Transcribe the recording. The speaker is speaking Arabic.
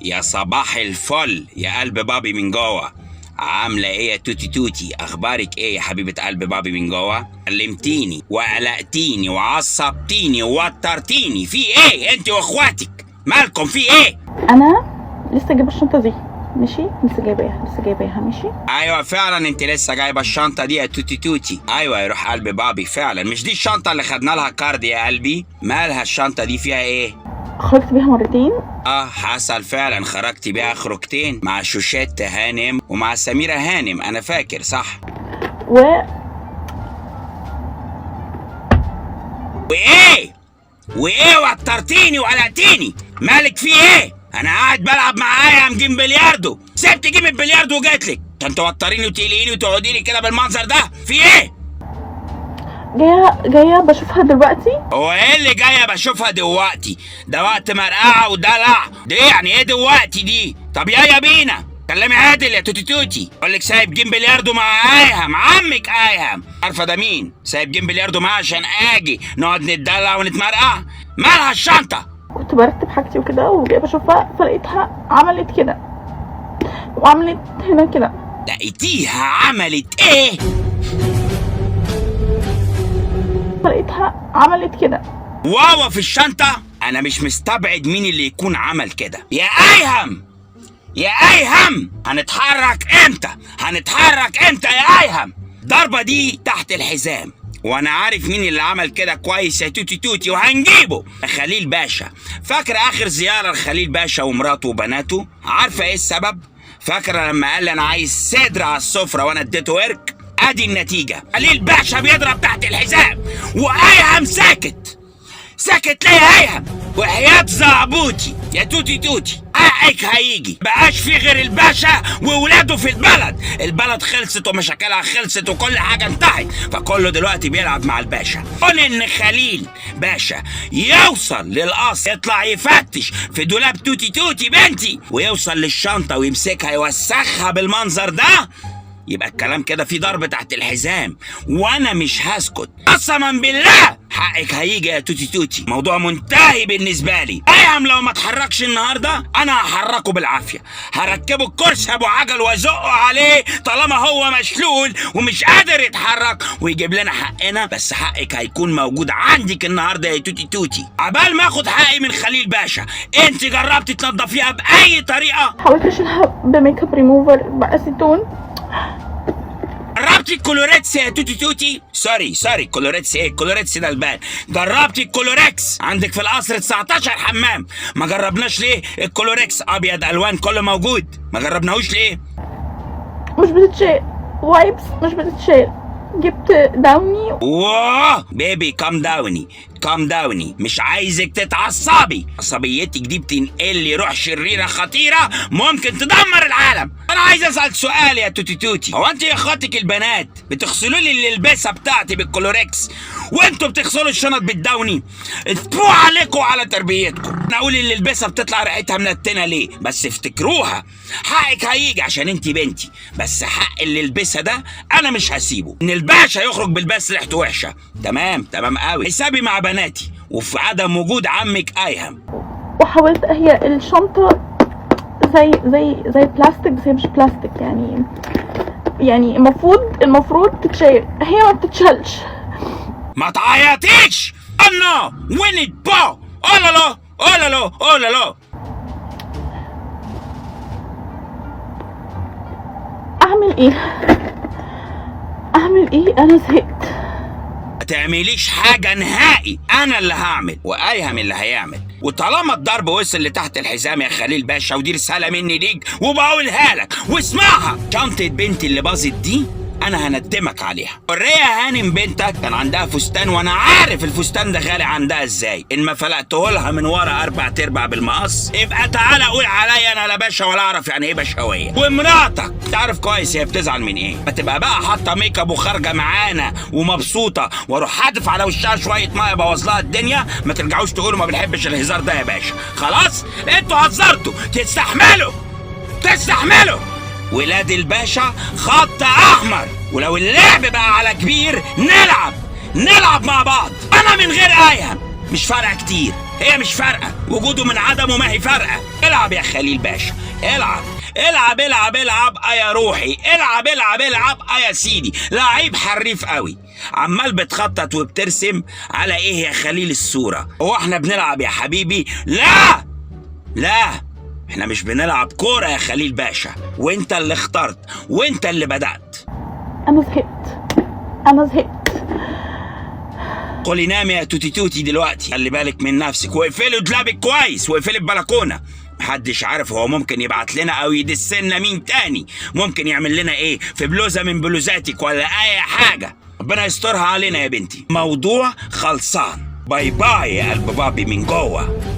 يا صباح الفل يا قلب بابي من جوه. عاملة ايه يا توتي توتي؟ اخبارك ايه يا حبيبة قلب بابي من جوه؟ كلمتيني وقلقتيني وعصبتيني ووترتيني، في ايه انت واخواتك؟ مالكم في ايه؟ انا لسه جايبه الشنطه دي، ماشي؟ لسه جايباها ماشي. ايوه فعلا انت لسه جايبه الشنطه دي يا توتي توتي. ايوه يا روح قلب بابي، فعلا مش دي الشنطه اللي خدنا لها كارد يا قلبي؟ مالها الشنطه دي، فيها ايه؟ خرجت بيها مرتين. حصل فعلا، خرجتي بيها خروجتين مع شوشات هانم ومع سميرة هانم، انا فاكر صح. وايه وترتيني وقلقتيني؟ مالك في ايه؟ انا قاعد بلعب مع ايهم جيم بلياردو، سبت جيم البلياردو وجاتلك عشان توتريني وتقلقيني وتقعدي لي كده بالمنظر ده، في ايه؟ جايه بشوفها دلوقتي. هو ايه اللي جايه بشوفها دلوقتي؟ ده وقت مرقعه ودلع، دي يعني ايه دلوقتي دي؟ طب يا بينا كلمي عادل يا توتي توتي، اقول لك سايب جيم بلياردو مع ايهم، عمك ايهم، عارفه ده مين؟ سايب جيم بلياردو معاه عشان اجي نقعد نتدلع ونتمرقع. مالها الشنطه؟ كنت برتب حاجتي وكده وجايه بشوفها فلقيتها عملت كده وعملت هنا كده. لقيتيها عملت ايه؟ فلقيتها عملت كده. واوا في الشنطه؟ انا مش مستبعد مين اللي يكون عمل كده. يا ايهم يا ايهم، هنتحرك امتى يا ايهم؟ ضربه دي تحت الحزام، وانا عارف مين اللي عمل كده كويس يا توتي توتي، وهنجيبه. خليل باشا. فاكره اخر زياره لخليل باشا ومراته وبناته؟ عارفه ايه السبب؟ فاكره لما قال لي انا عايز صدر على السفره وانا اديته ورك؟ ادي النتيجه، خليل باشا بيضرب تحت الحزام وايهم ساكت ليه يا ايهم؟ وحياة زعبوتي يا توتي توتي حقك هيجي، بقاش في غير الباشا وولاده في البلد خلصت ومشاكلها خلصت وكل حاجه انتهت، فكله دلوقتي بيلعب مع الباشا. قول ان خليل باشا يوصل للقصر، يطلع يفتش في دولاب توتي توتي بنتي ويوصل للشنطه ويمسكها يوسخها بالمنظر ده، يبقى الكلام كده في ضرب تحت الحزام، وانا مش هسكت قسما بالله. حقك هيجي يا توتي توتي، موضوع منتهي بالنسبه لي. ايهم لو ما اتحركش النهارده انا هحركه بالعافيه، هركبه الكرسي ابو عجل وازقه عليه طالما هو مشلول ومش قادر يتحرك ويجيب لنا حقنا. بس حقك هيكون موجود عندك النهارده يا توتي توتي. عبال ما اخد حقي من خليل باشا، انت جربتي تنضفيها باي طريقه؟ حاولت اشيلها بميك اب ريموفر باسيتون. جربتي الكولوريكس يا توتي توتي؟ سوري كولوريكس ايه؟ كولوريكس ده البان. جربتي الكولوريكس؟ عندك في القصر 19 حمام، ما جربناش ليه؟ الكولوريكس ابيض الوان كله موجود، ما جربناهوش ليه؟ مش بتتشال وايبس، مش بتتشال. جبت داوني. واه بيبي كام داوني، مش عايزك تتعصبي، عصبيتك دي بتنقل لي روح شريره خطيره ممكن تدمر العالم. انا عايز اسالك سؤال يا توتي توتي، هو انت يا اخواتك البنات بتغسلوا لي الالبسه بتاعتي بالكولوريكس وانتوا بتغسلوا الشنط بالداوني؟ اتبعوا عليكم وعلى تربيتكم. انا اقول الالبسه بتطلع ريحتها منتنه ليه؟ بس افتكروها، حقك هيجي عشان انت بنتي، بس حق الالبسه ده انا مش هسيبه. ان الباشا يخرج بالبس ريحته وحشه. تمام قوي، حسابي مع بناتي وفي عدم وجود عمك ايهم. وحاولت، هي الشنطه زي بلاستيك، بس هي مش بلاستيك، يعني المفروض تتشال، هي ما بتتشالش. ما تعيطيش. انا وين البا؟ اولا اعمل ايه؟ انا زهقت. ما تعمليش حاجه نهائي، انا اللي هعمل وايهم اللي هيعمل. وطالما الضرب وصل لتحت الحزام يا خليل باشا، ودي رساله مني ليك وبقولها لك واسمعها، شنطه بنتي اللي باظت دي انا هندمك عليها. حريه هانم بنتك كان عندها فستان، وانا عارف الفستان ده غالي عندها ازاي. ان ما فلقته لها من ورا 4/4 بالمقص، يبقى تعالى قول عليا انا لا باشا ولا اعرف يعني ايه بشويه. ومراتك تعرف كويس هي بتزعل من ايه، ما تبقى بقى حاطه ميك اب وخارجه معانا ومبسوطه واروح حادف على وشها شويه ميه بوظ لها الدنيا، ما ترجعوش تقولوا ما بنحبش الهزار ده يا باشا. خلاص انتوا هزرتوا، تستحملوا. ولاد الباشا خط احمر، ولو اللعب بقى على كبير نلعب مع بعض. انا من غير ايهم مش فارقه كتير. هي مش فارقة، وجوده من عدمه ما هي فارقة. العب يا خليل باشا، العب العب العب العب يا روحي، العب العب العب يا سيدي. لعيب حريف قوي، عمال بتخطط وبترسم على ايه يا خليل الصورة؟ هو احنا بنلعب يا حبيبي؟ لا لا، احنا مش بنلعب كورة يا خليل باشا، وانت اللي اخترت وانت اللي بدأت. انا زهقت، انا زهقت. قولي نامي يا توتي توتي دلوقتي، خلي بالك من نفسك، واقفلي دولابك كويس، واقفلي البلكونه. محدش عارف هو ممكن يبعت لنا او يدسنا مين تاني، ممكن يعمل لنا ايه في بلوزه من بلوزاتك ولا اي حاجه. ربنا يسترها علينا يا بنتي. موضوع خلصان. باي باي يا قلب بابي من جوه.